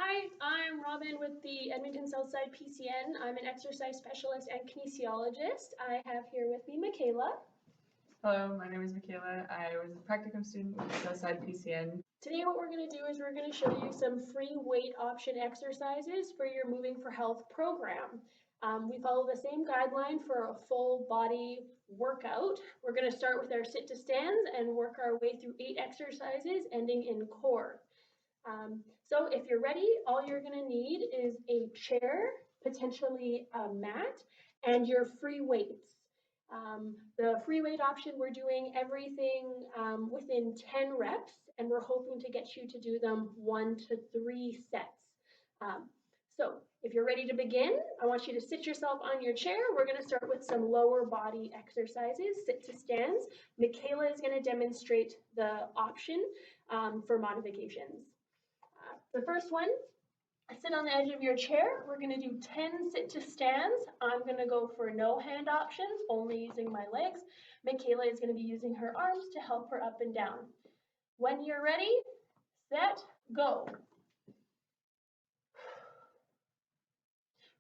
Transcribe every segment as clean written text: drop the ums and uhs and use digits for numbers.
Hi, I'm Robin with the Edmonton Southside PCN. I'm an exercise specialist and kinesiologist. I have here with me Michaela. Hello, my name is Michaela. I was a practicum student with the Southside PCN. Today what we're going to do is we're going to show you some free weight option exercises for your Moving for Health program. We follow the same guideline for a full body workout. We're going to start with our sit to stands and work our way through 8 exercises ending in core. So if you're ready, all you're going to need is a chair, potentially a mat, and your free weights. The free weight option, we're doing everything within 10 reps, and we're hoping to get you to do them 1 to 3 sets. So if you're ready to begin, I want you to sit yourself on your chair. We're going to start with some lower body exercises, sit to stands. Michaela is going to demonstrate the option for modifications. The first one, sit on the edge of your chair. We're going to do 10 sit to stands. I'm going to go for no hand options, only using my legs. Michaela is going to be using her arms to help her up and down. When you're ready, set, go.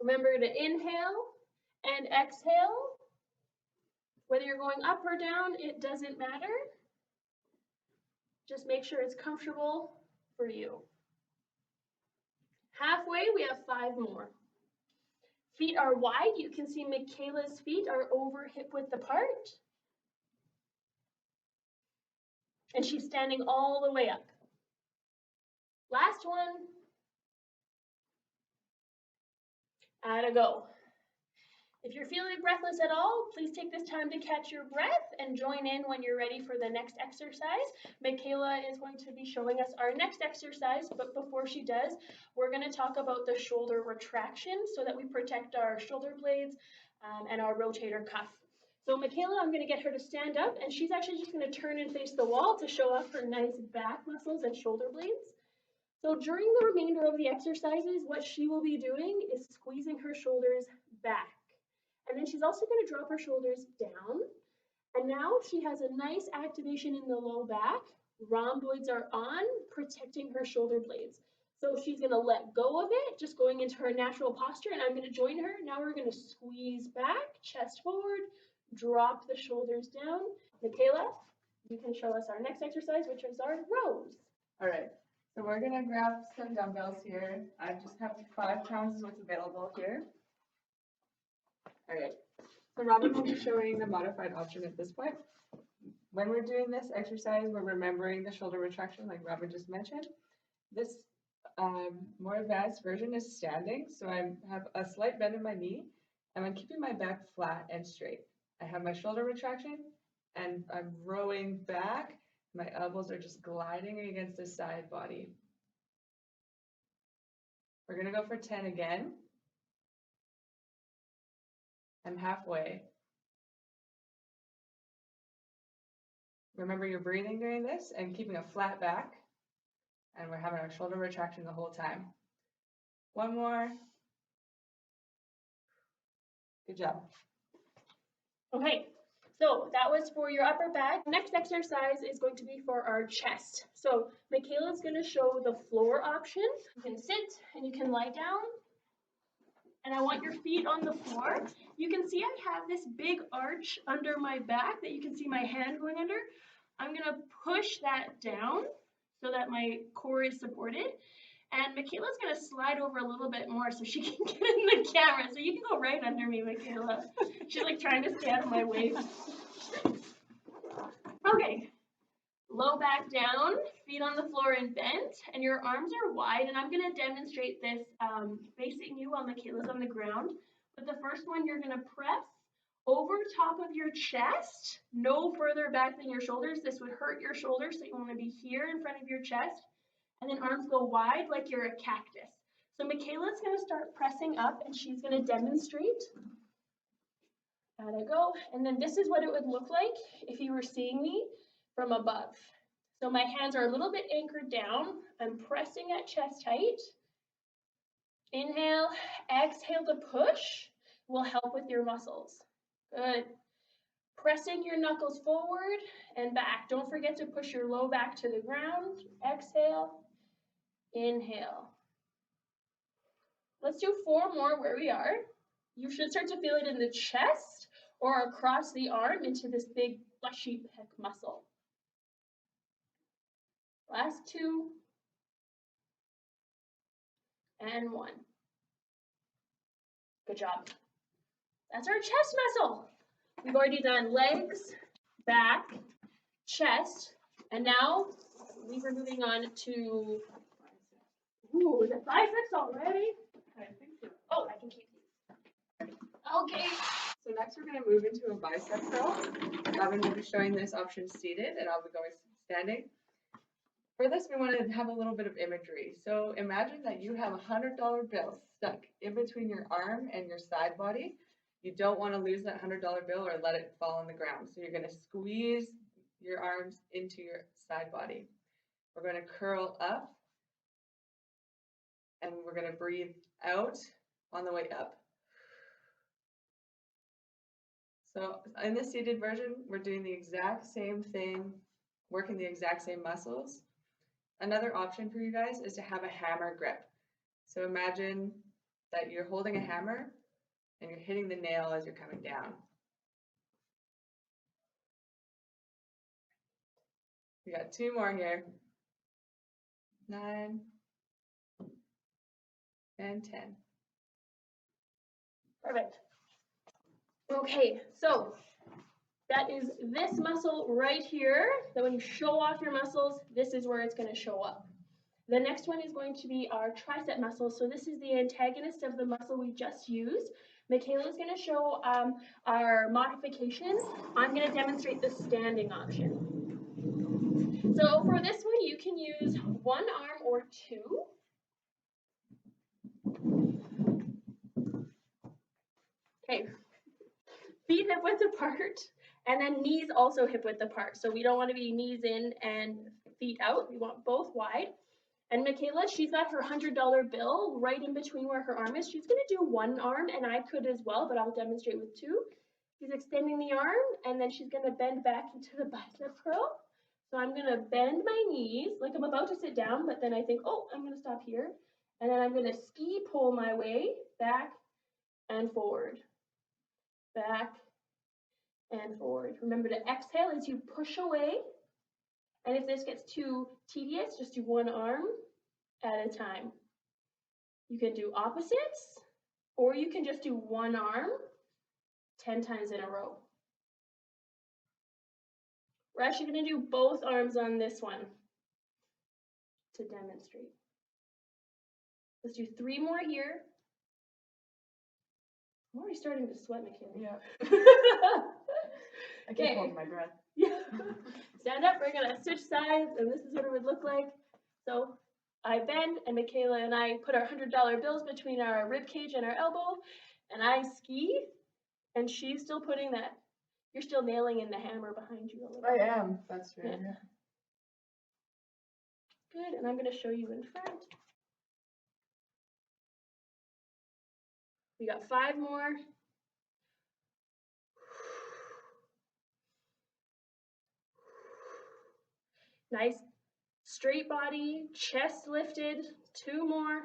Remember to inhale and exhale. Whether you're going up or down, it doesn't matter. Just make sure it's comfortable for you. Halfway, we have 5 more. Feet are wide. You can see Michaela's feet are over hip width apart. And she's standing all the way up. Last one. Atta go. If you're feeling breathless at all, please take this time to catch your breath and join in when you're ready for the next exercise. Michaela is going to be showing us our next exercise, but before she does, we're going to talk about the shoulder retraction so that we protect our shoulder blades and our rotator cuff. So Michaela, I'm going to get her to stand up, and she's actually just going to turn and face the wall to show off her nice back muscles and shoulder blades. So during the remainder of the exercises, what she will be doing is squeezing her shoulders back. And then she's also going to drop her shoulders down. And now she has a nice activation in the low back. Rhomboids are on, protecting her shoulder blades. So she's going to let go of it, just going into her natural posture, and I'm going to join her. Now we're going to squeeze back, chest forward, drop the shoulders down. Michaela, you can show us our next exercise, which is our rows. All right, so we're going to grab some dumbbells here. I just have 5 pounds is what's available here. All right, so Robin will be showing the modified option at this point. When we're doing this exercise, we're remembering the shoulder retraction like Robin just mentioned. This more advanced version is standing, so I have a slight bend in my knee, and I'm keeping my back flat and straight. I have my shoulder retraction, and I'm rowing back. My elbows are just gliding against the side body. We're going to go for 10 again. I'm halfway. Remember you're breathing during this and keeping a flat back. And we're having our shoulder retraction the whole time. One more. Good job. Okay, so that was for your upper back. Next exercise is going to be for our chest. So Michaela's going to show the floor option. You can sit and you can lie down. And I want your feet on the floor. You can see I have this big arch under my back that you can see my hand going under. I'm going to push that down so that my core is supported. And Michaela's going to slide over a little bit more so she can get in the camera. So you can go right under me, Michaela. She's like trying to stay out of my way. Okay. Low back down, feet on the floor and bent, and your arms are wide. And I'm going to demonstrate this facing you while Michaela's on the ground. But the first one, you're going to press over top of your chest, no further back than your shoulders. This would hurt your shoulders, so you want to be here in front of your chest. And then arms go wide like you're a cactus. So Michaela's going to start pressing up, and she's going to demonstrate. Gotta go. And then this is what it would look like if you were seeing me from above. So my hands are a little bit anchored down. I'm pressing at chest height. Inhale, exhale to push will help with your muscles. Good. Pressing your knuckles forward and back. Don't forget to push your low back to the ground. Exhale, inhale. Let's do 4 more where we are. You should start to feel it in the chest or across the arm into this big fleshy pec muscle. Last 2. And 1. Good job. That's our chest muscle. We've already done legs, back, chest, and now we're moving on to, the biceps already? I think so. Oh, I can keep these. Okay. So next we're going to move into a bicep curl. Robin will be showing this option seated and I'll be going standing. For this, we want to have a little bit of imagery. So imagine that you have a $100 bill stuck in between your arm and your side body. You don't want to lose that $100 bill or let it fall on the ground. So you're going to squeeze your arms into your side body. We're going to curl up and we're going to breathe out on the way up. So in the seated version, we're doing the exact same thing, working the exact same muscles. Another option for you guys is to have a hammer grip. So imagine that you're holding a hammer and you're hitting the nail as you're coming down. We got 2 more here. 9 and 10. Perfect. Okay, so that is this muscle right here, that when you show off your muscles, this is where it's going to show up. The next one is going to be our tricep muscle. So this is the antagonist of the muscle we just used. Michaela is going to show our modifications. I'm going to demonstrate the standing option. So for this one, you can use 1 arm or 2. Okay, feet hip width apart, and then knees also hip width apart. So we don't want to be knees in and feet out. We want both wide. And Michaela, she's got her $100 bill right in between where her arm is. She's going to do 1 arm, and I could as well, but I'll demonstrate with 2. She's extending the arm, and then she's going to bend back into the bicep curl. So I'm going to bend my knees, like I'm about to sit down, but then I think, oh, I'm going to stop here. And then I'm going to ski pole my way back and forward. Back and forward. Remember to exhale as you push away. And if this gets too tedious, just do 1 arm at a time. You can do opposites, or you can just do 1 arm 10 times in a row. We're actually going to do both arms on this one to demonstrate. Let's do 3 more here. I'm already starting to sweat, Michaela. Yeah. I Okay. keep holding my breath. Yeah. Stand up, we're going to switch sides, and this is what it would look like. So I bend, and Michaela and I put our $100 bills between our rib cage and our elbow, and I ski, and she's still putting that. You're still nailing in the hammer behind you a little bit. I am. That's true. Yeah. Good, and I'm going to show you in front. We got 5 more. Nice straight body, chest lifted. 2 more.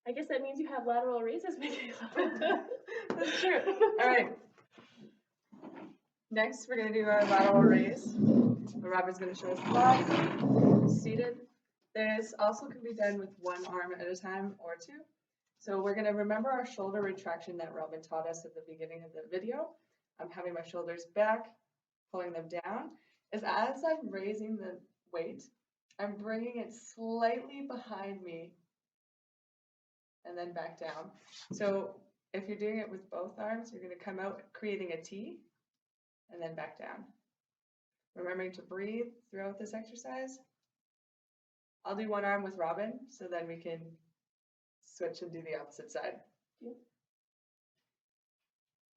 I guess that means you have lateral raises, Michaela. That's true. All right. Next, we're going to do our lateral raise. Robin's going to show us squat, seated. This also can be done with 1 arm at a time or 2. So we're going to remember our shoulder retraction that Robin taught us at the beginning of the video. I'm having my shoulders back, pulling them down. As I'm raising the weight, I'm bringing it slightly behind me and then back down. So if you're doing it with both arms, you're going to come out creating a T and then back down. Remembering to breathe throughout this exercise. I'll do 1 arm with Robin, so then we can switch and do the opposite side. Yeah.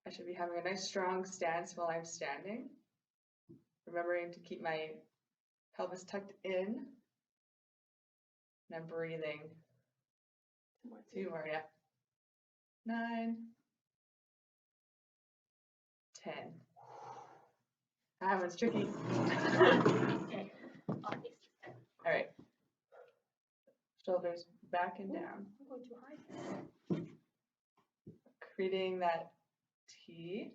I should be having a nice strong stance while I'm standing. Remembering to keep my pelvis tucked in. And I'm breathing. 2 more, yeah. 9, 10. That one's tricky. Okay. shoulders back and down. I'm going too high. Creating that T.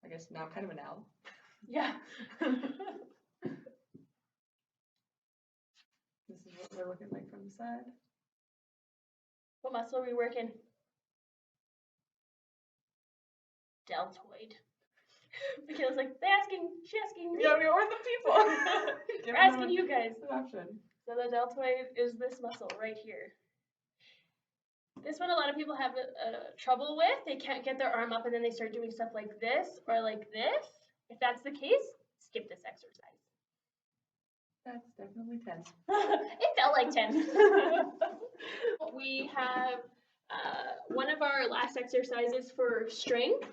I guess now kind of an L. Yeah. This is what we're looking like from the side. What muscle are we working? Deltoid. Michaela's like, she's asking me. Yeah, we are the people. We're asking you guys. An option. So the deltoid is this muscle right here. This one a lot of people have trouble with. They can't get their arm up and then they start doing stuff like this or like this. If that's the case, skip this exercise. That's definitely tense. It felt like 10. We have one of our last exercises for strength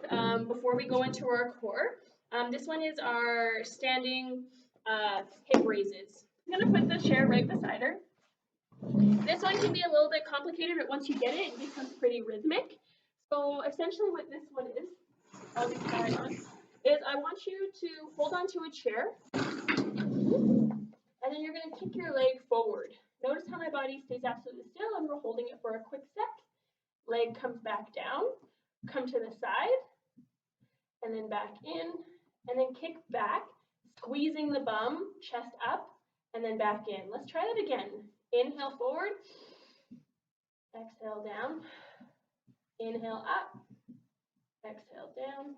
before we go into our core. This one is our standing hip raises. I'm going to put the chair right beside her. This one can be a little bit complicated, but once you get it, it becomes pretty rhythmic. So essentially what this one is, I'll just try it on, is I want you to hold onto a chair, and then you're going to kick your leg forward. Notice how my body stays absolutely still, and we're holding it for a quick sec. Leg comes back down, come to the side, and then back in, and then kick back, squeezing the bum, chest up, and then back in. Let's try that again. Inhale forward, exhale down, inhale up, exhale down.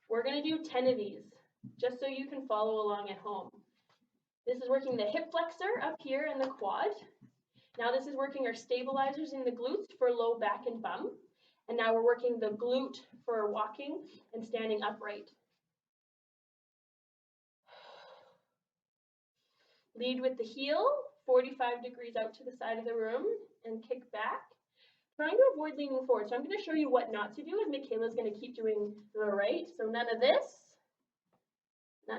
We're going to do 10 of these, just so you can follow along at home. This is working the hip flexor up here in the quad. Now this is working our stabilizers in the glutes for low back and bum. And now we're working the glute for walking and standing upright. Lead with the heel, 45 degrees out to the side of the room, and kick back. Trying to avoid leaning forward. So I'm going to show you what not to do, as Michaela's going to keep doing the right. So none of this, or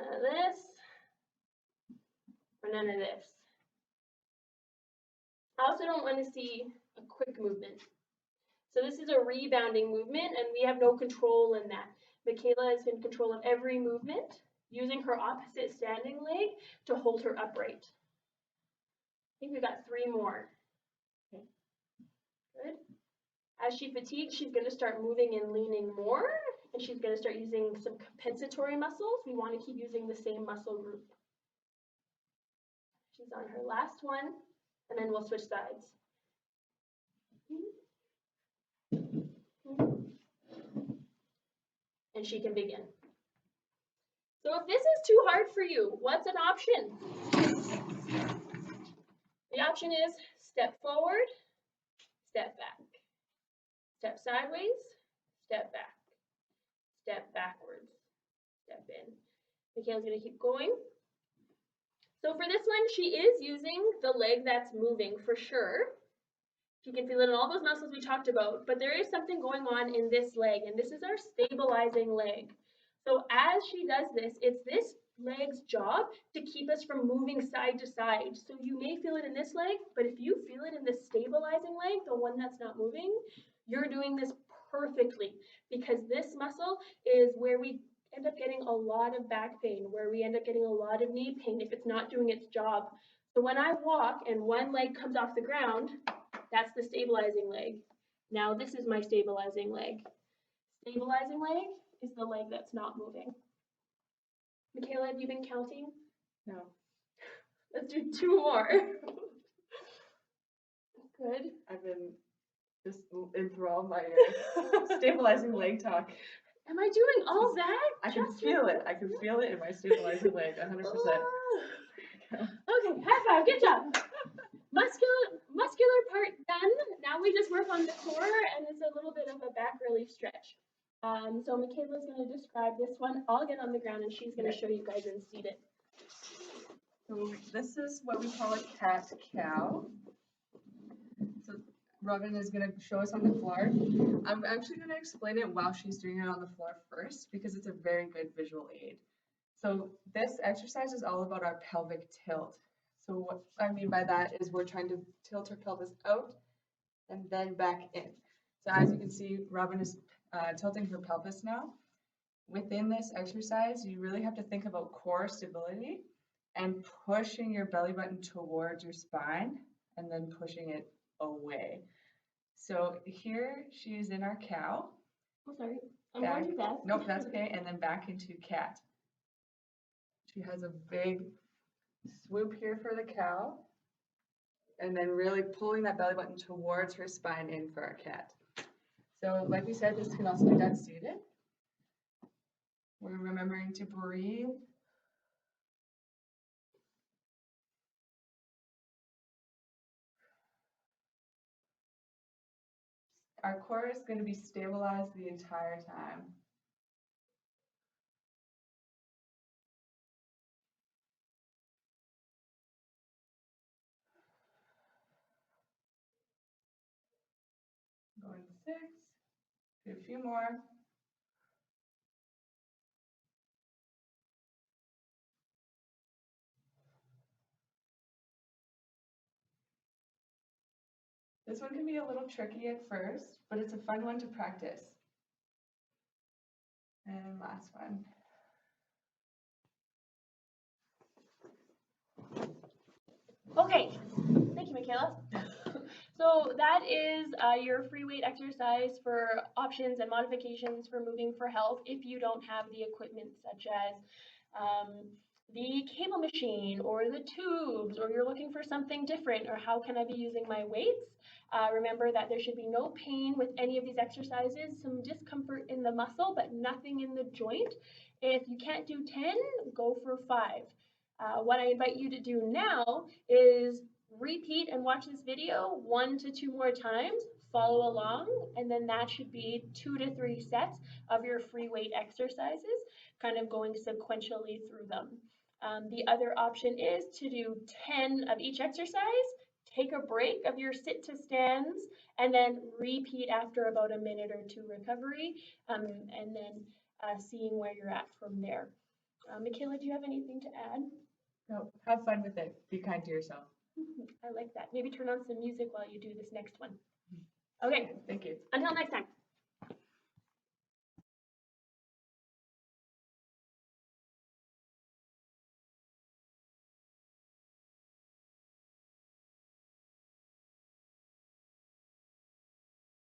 none of this. I also don't want to see a quick movement. So this is a rebounding movement, and we have no control in that. Michaela is in control of every movement, using her opposite standing leg to hold her upright. I think we've got 3 more. Okay. Good. As she fatigues, she's going to start moving and leaning more, and she's going to start using some compensatory muscles. We want to keep using the same muscle group. She's on her last one, and then we'll switch sides. And she can begin. So if this is too hard for you, what's an option? The option is step forward, step back. Step sideways, step back. Step backwards, step in. Michaela's going to keep going. So for this one, she is using the leg that's moving for sure. You can feel it in all those muscles we talked about, but there is something going on in this leg, and this is our stabilizing leg. So as she does this, it's this leg's job to keep us from moving side to side. So you may feel it in this leg, but if you feel it in the stabilizing leg, the one that's not moving, you're doing this perfectly, because this muscle is where we end up getting a lot of back pain, where we end up getting a lot of knee pain if it's not doing its job. So when I walk and one leg comes off the ground, that's the stabilizing leg. Now this is my stabilizing leg. Stabilizing leg is the leg that's not moving. Michaela, have you been counting? No. Let's do 2 more. Good. I've been just enthralled by your stabilizing leg talk. Am I doing all that? I can feel it. I can feel it in my stabilizing leg, 100%. Okay, high five. Good job. Muscular part done. Now we just work on the core, and it's a little bit of a back relief stretch. So Michaela's going to describe this one. I'll get on the ground, and she's going to show you guys and seat it. So this is what we call a cat-cow. So Robin is going to show us on the floor. I'm actually going to explain it while she's doing it on the floor first, because it's a very good visual aid. So this exercise is all about our pelvic tilt. So what I mean by that is we're trying to tilt our pelvis out and then back in. So as you can see, Robin is tilting her pelvis now. Within this exercise, you really have to think about core stability and pushing your belly button towards your spine and then pushing it away. So here she's in our cow. Oh, sorry. I'm Back, going too fast. nope, that's okay. And then back into cat. She has a big swoop here for the cow. And then really pulling that belly button towards her spine in for our cat. So like we said, this can also be done seated. We're remembering to breathe. Our core is going to be stabilized the entire time. Going 6, do a few more. This one can be a little tricky at first, but it's a fun one to practice. And last one. Okay, thank you, Michaela. So that is your free weight exercise for options and modifications for moving for health if you don't have the equipment such as the cable machine or the tubes, or you're looking for something different, or how can I be using my weights? Remember that there should be no pain with any of these exercises, some discomfort in the muscle, but nothing in the joint. If you can't do 10, go for 5. What I invite you to do now is repeat and watch this video 1 to 2 more times, follow along, and then that should be 2 to 3 sets of your free weight exercises, kind of going sequentially through them. The other option is to do 10 of each exercise, take a break of your sit to stands, and then repeat after about a minute or 2 recovery, and then seeing where you're at from there. Michaela, do you have anything to add? No, have fun with it. Be kind to yourself. I like that. Maybe turn on some music while you do this next one. Okay. Thank you. Until next time.